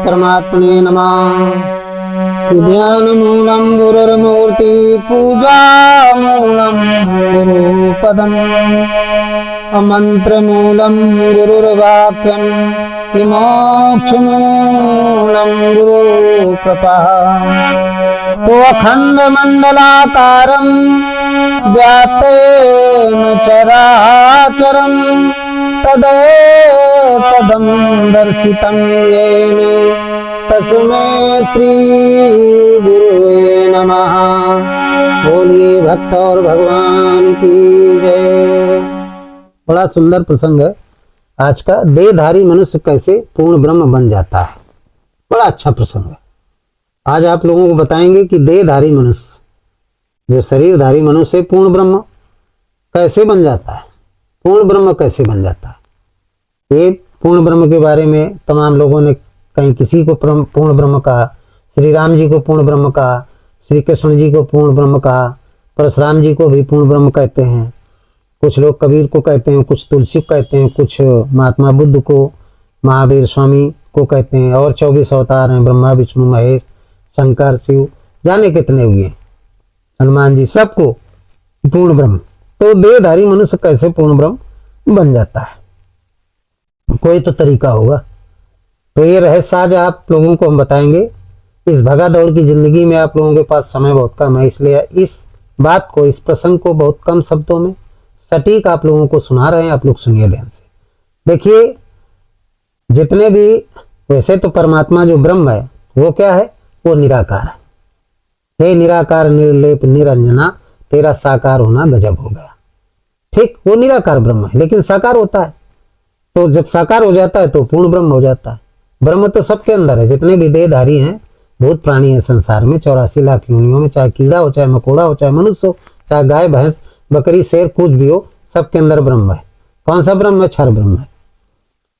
परमात्मने नमः। ध्यानमूलं गुरुर्मूर्ति पूजामूलं गुरुपदम् अमन्त्रमूलं गुरुर्वाक्यं विमोक्षमूलं गुरुकृपा। तो अखण्डमण्डलाकारं व्याप्तेन चराचरं तदेकं दर्शितं येन तस्मै श्री गुरुवे नमः। बोलिए भक्त और भगवान की जय। बड़ा सुंदर प्रसंग है आज का। देहधारी मनुष्य कैसे पूर्ण ब्रह्म बन जाता है, बड़ा अच्छा प्रसंग है। आज आप लोगों को बताएंगे कि देहधारी मनुष्य जो शरीरधारी मनुष्य पूर्ण ब्रह्म कैसे बन जाता है, पूर्ण ब्रह्म कैसे बन जाता है। ये पूर्ण ब्रह्म के बारे में तमाम लोगों ने कहीं किसी को पूर्ण ब्रह्म कहा, श्री राम जी को पूर्ण ब्रह्म कहा, श्री कृष्ण जी को पूर्ण ब्रह्म कहा, परशुराम जी को भी पूर्ण ब्रह्म कहते हैं, कुछ लोग कबीर को कहते हैं, कुछ तुलसी को कहते हैं, कुछ महात्मा बुद्ध को, महावीर स्वामी को कहते हैं, और 24 अवतार हैं, ब्रह्मा विष्णु महेश शंकर शिव, जाने कितने हुए, हनुमान जी, सबको पूर्ण ब्रह्म। तो देहधारी मनुष्य कैसे पूर्ण ब्रह्म बन जाता है, कोई तो तरीका होगा। तो ये रहस्य आज आप लोगों को हम बताएंगे। इस भगा दौड़ की जिंदगी में आप लोगों के पास समय बहुत कम है, इसलिए इस बात को, इस प्रसंग को बहुत कम शब्दों में सटीक आप लोगों को सुना रहे हैं। आप लोग सुनिए ध्यान से। देखिए, जितने भी, वैसे तो परमात्मा जो ब्रह्म है वो क्या है, वो निराकार है। हे निराकार निर्लेप निरंजना, तेरा साकार होना गजब हो गया। ठीक, वो निराकार ब्रह्म है, लेकिन साकार होता है। तो जब साकार हो जाता है तो पूर्ण ब्रह्म हो जाता है। ब्रह्म तो सबके अंदर है, जितने भी देहधारी हैं, भूत प्राणी है संसार में, 84 लाख योनियों में, चाहे कीड़ा हो, चाहे मकोड़ा हो, चाहे मनुष्य हो, चाहे गाय भैंस बकरी शेर कुछ भी हो, सबके अंदर ब्रह्म है। कौन सा ब्रह्म है? क्षर ब्रह्म है।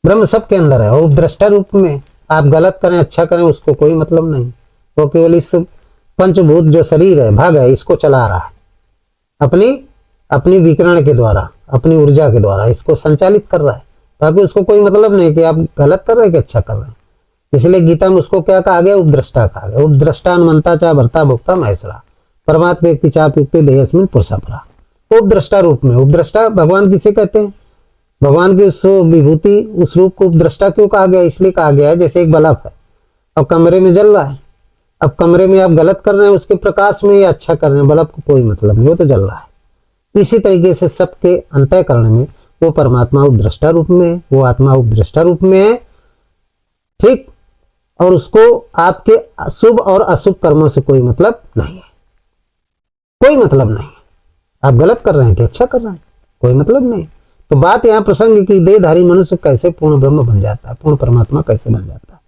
ब्रह्म सबके अंदर है। और दृष्टा रूप में आप गलत करें अच्छा करें उसको कोई मतलब नहीं, वो केवल इस पंचभूत जो शरीर है, भाग है, इसको चला रहा है अपनी विकिरण के द्वारा, अपनी ऊर्जा के द्वारा इसको संचालित कर रहा है। ताकि उसको कोई मतलब नहीं कि आप गलत कर रहे हैं कि अच्छा कर रहे हैं। इसलिए गीता में उसको क्या कहा गया? उपद्रष्टा कहा गया। उपद्रष्टा अनुमंता चा भरता भोक्ता महेश्वरा परमात्मा व्यक्ति चाप युक्ति देहस्मिन पुरुषपरा। उपद्रष्टा रूप में, उपद्रष्टा भगवान किसे कहते हैं? भगवान की उस विभूति, उस रूप को उपद्रष्टा क्यों कहा गया? इसलिए कहा गया है जैसे एक बल्ब है, अब कमरे में जल रहा है, अब कमरे में आप गलत कर रहे हैं उसके प्रकाश में या अच्छा कर रहे हैं, बल्ब को कोई मतलब नहीं, वो तो जल रहा है। इसी तरीके से सबके अंतःकरण में वो परमात्मा उपद्रष्टा रूप में है, वो आत्मा उपद्रष्टा रूप में है। ठीक, और उसको आपके शुभ और अशुभ कर्मों से कोई मतलब नहीं है, कोई मतलब नहीं। आप गलत कर रहे हैं कि अच्छा कर रहे हैं, कोई मतलब नहीं। तो बात यहाँ प्रसंग की देहधारी मनुष्य कैसे पूर्ण ब्रह्म बन जाता है, पूर्ण परमात्मा कैसे बन जाता है।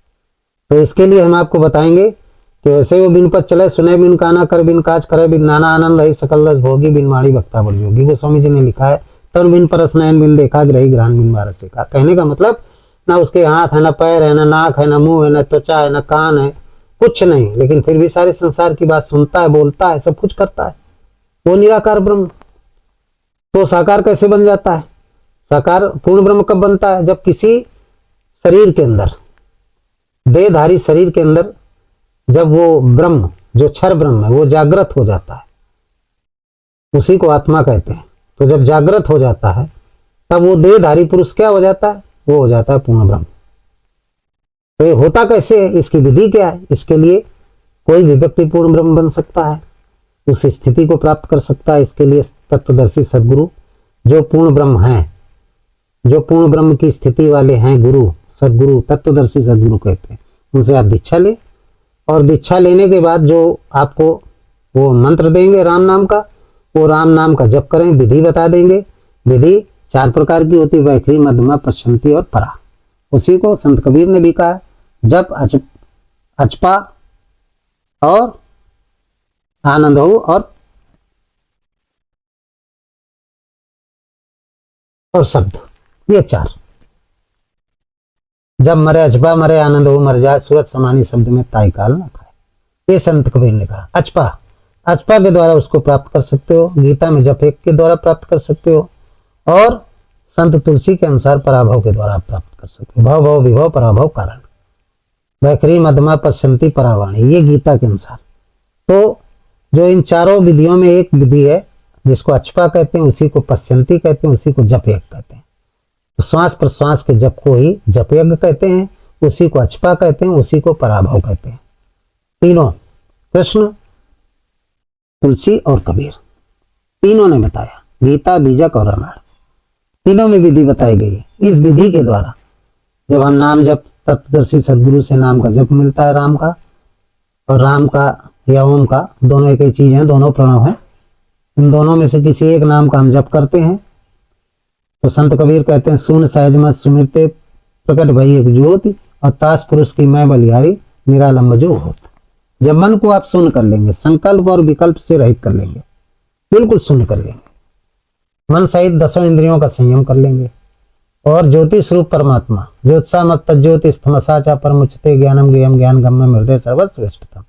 तो इसके लिए हम आपको बताएंगे कि वैसे वो बिन पद चले, सुने बिन काना, कर बिन काज, करे बिन नाना, आनंद रही सकल रस भोगी, बिन माड़ी भक्ता बड़ योगी। वो स्वामी जी ने लिखा है, तन बिन परस नयन बिन देखा, ग्रही ग्रहण बिन बारस सीखा। कहने का मतलब, ना उसके हाथ है, ना पैर है, ना नाक है, ना मुंह है, ना त्वचा है, ना कान है, कुछ नहीं, लेकिन फिर भी सारे संसार की बात सुनता है, बोलता है, सब कुछ करता है। वो निराकार ब्रह्म। तो साकार कैसे बन जाता है? साकार पूर्ण ब्रह्म कब बनता है? जब किसी शरीर के अंदर, देहधारी शरीर के अंदर, जब वो ब्रह्म जो क्षर ब्रह्म है वो जागृत हो जाता है, उसी को आत्मा कहते हैं। तो जब जागृत हो जाता है तब वो देहधारी पुरुष क्या हो जाता है? वो हो जाता है पूर्ण ब्रह्म। तो ये होता कैसे है, इसकी विधि क्या है? इसके लिए कोई भी व्यक्ति पूर्ण ब्रह्म बन सकता है, उस स्थिति को प्राप्त कर सकता है। इसके लिए तत्वदर्शी सदगुरु जो पूर्ण ब्रह्म है, जो पूर्ण ब्रह्म की स्थिति वाले हैं, गुरु सदगुरु तत्वदर्शी सदगुरु कहते हैं, उनसे आप दीक्षा लें। और दीक्षा लेने के बाद जो आपको वो मंत्र देंगे राम नाम का, वो राम नाम का जप करें, विधि बता देंगे। विधि 4 प्रकार की होती है, वैखरी, मध्यमा, पश्चंती और परा। उसी को संत कबीर ने भी कहा, जप अचपा और आनंद हो और शब्द, ये 4। जब मरे अचपा, मरे आनंद हो, मर जाए सूरत समानी, शब्द में ताई काल न खाए। ये संत कबीर ने कहा। अचपा के द्वारा उसको प्राप्त कर सकते हो, गीता में जप 1 के द्वारा प्राप्त कर सकते हो, और संत तुलसी के अनुसार पराभव के द्वारा प्राप्त कर सकते हो। भाव भाव विभव पराभव कारण। वैखरी मध्यमा पश्यंती परावाणी, ये गीता के अनुसार। तो जो इन चारों विधियों में एक विधि है जिसको अक्षपा कहते हैं, उसी को पश्यंती कहते हैं, उसी को जप यज्ञ कहते हैं। तो श्वास प्रश्वास के जप को ही जप यज्ञ कहते हैं, उसी को अक्षपा कहते हैं, उसी को पराभव कहते हैं। तीनों कृष्ण, तुलसी और कबीर, तीनों ने बताया, गीता, बीजक और रामायण, तीनों में विधि बताई गई है। इस विधि के द्वारा जब हम नाम जप, तत्वदर्शी सदगुरु से नाम का जप मिलता है, राम का और राम का या ओम का, दोनों एक ही चीज है, दोनों प्रणव है। इन दोनों में से किसी एक नाम का हम जप करते हैं तो संत कबीर कहते हैं, सुन सहज मत सुमिरते प्रकट भई एक ज्योति, और तास पुरुष की मैं बलिहारी निरालंब जो होत। जब मन को आप सुन कर लेंगे, संकल्प और विकल्प से रहित कर लेंगे, बिल्कुल सुन कर लेंगे, मन सहित 10 इंद्रियों का संयम कर लेंगे, और ज्योति स्वरूप परमात्मा ज्योत्सा मत ज्योति स्थमसाचा परमुचते ज्ञानम ज्ञेयम ज्ञान गम्य हृदय सर्वश्रेष्ठतम,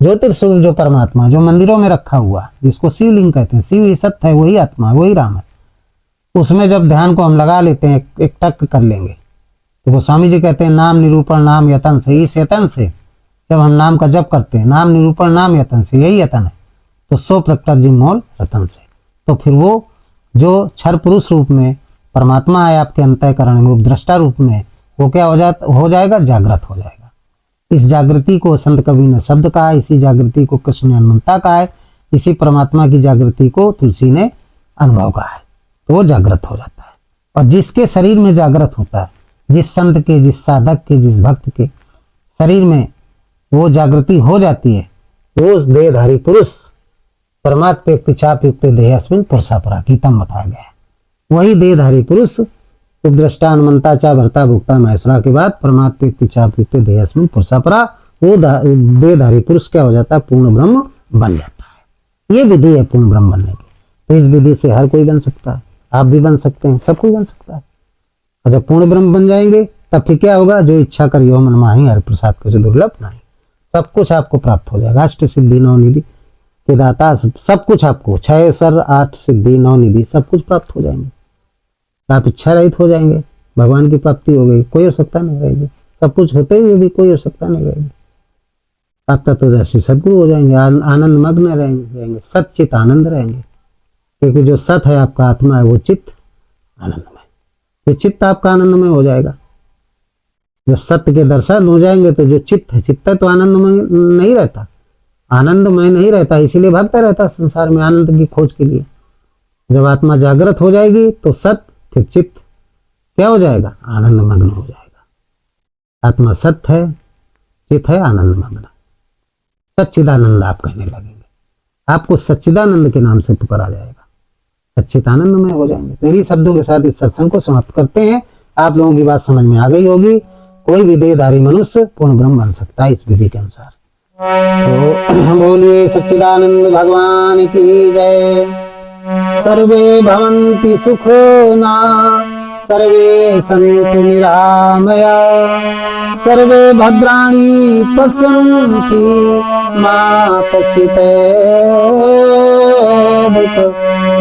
ज्योतिर्स्वरूप जो परमात्मा जो मंदिरों में रखा हुआ, जिसको शिवलिंग कहते हैं, शिव ही सत्य है, वही आत्मा है, वही राम है। उसमें जब ध्यान को हम लगा लेते हैं, एक टक कर लेंगे, तो वो स्वामी जी कहते हैं, नाम निरूपण नाम यतन से, इस यतन से जब हम नाम का जप करते हैं, नाम निरूपण नाम यतन से, यही यतन है, तो सो प्रकट जी मोल रतन से। तो फिर वो जो क्षर पुरुष रूप में परमात्मा है आपके अंतःकरण में, दृष्टा रूप में, वो क्या हो जाएगा, जागृत हो जाएगा। इस जागृति को संत कबीर ने शब्द कहा, इसी जागृति को कृष्ण ने हनुमंता कहा है, इसी परमात्मा की जागृति को तुलसी ने अनुभव कहा है। तो वो जागृत हो जाता है, और जिसके शरीर में जागृत होता है, जिस संत के, जिस साधक के, जिस भक्त के शरीर में वो जागृति हो जाती है, वो उस देहधारी पुरुष परमात्मा व्यक्ति चाप युक्त देहस्मिन पुरुषापरा, गीता में बताया गया है। वही देहधारी पुरुष उपद्रष्टा हनुमंता चा भरता भुक्ता महेश्वरा के बाद परमात्मा व्यक्ति चाप युक्त देहस्मिन पुरुषापरा, वो देहधारी पुरुष क्या हो जाता है, पूर्ण ब्रह्म बन जाता है। ये विधि है पूर्ण ब्रह्म बनने की। तो इस विधि से हर कोई बन सकता है, आप भी बन सकते हैं, सब कोई बन सकता है। और जब पूर्ण ब्रह्म बन जाएंगे तब फिर क्या होगा, जो इच्छा करियो मन माही हरि प्रसाद के दुर्लभ नहीं, सब कुछ आपको प्राप्त हो जाएगा। अष्ट सिद्धि नौ निधि के दाता, सब कुछ आपको 6 सर 8 सिद्धि 9 निधि सब कुछ प्राप्त हो जाएंगे। आप इच्छा रहित हो जाएंगे, भगवान की प्राप्ति हो गई, कोई आवश्यकता नहीं रहेगी। सब कुछ होते हुए भी कोई आवश्यकता नहीं रहेगी। आप तत्वदर्शी सदगुरु हो जाएंगे, आनंद मग्न रहेंगे, सचित आनंद रहेंगे, क्योंकि जो सत है आपका आत्मा है, वो चित्त आनंदमय, तो चित्त आपका आनंदमय हो जाएगा। जब सत्य के दर्शन हो जाएंगे तो जो चित्त है तो आनंदमय नहीं रहता, आनंदमय नहीं रहता, इसीलिए भागता रहता संसार में आनंद की खोज के लिए। जब आत्मा जागृत हो जाएगी तो सत्य, फिर चित्त क्या हो जाएगा, आनंद मग्न हो जाएगा। आत्मा सत्य है, चित्त है आनंद मग्न, सच्चिदानंद आप कहने लगेंगे, आपको सच्चिदानंद के नाम से पुकारा जाएगा, सच्चिदानंद में हो जाएंगे। तेरी शब्दों के साथ इस सत्संग को समाप्त करते हैं। आप लोगों की बात समझ में आ गई होगी। कोई भी देहधारी मनुष्य पूर्ण ब्रह्म बन सकता है इस विधि के अनुसार। तो बोलिए सच्चिदानंद भगवान की जय। सर्वे भवन्ति सुखिना, सर्वे सन्तु निरामया, सर्वे भद्राणि पश्यन्ति मा कश्चित्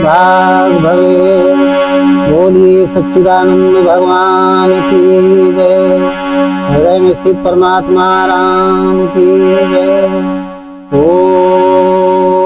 भाग भवे। बोलिए सच्चिदानंद भगवान की जय। हृदय में स्थित परमात्मा राम की जय। ओ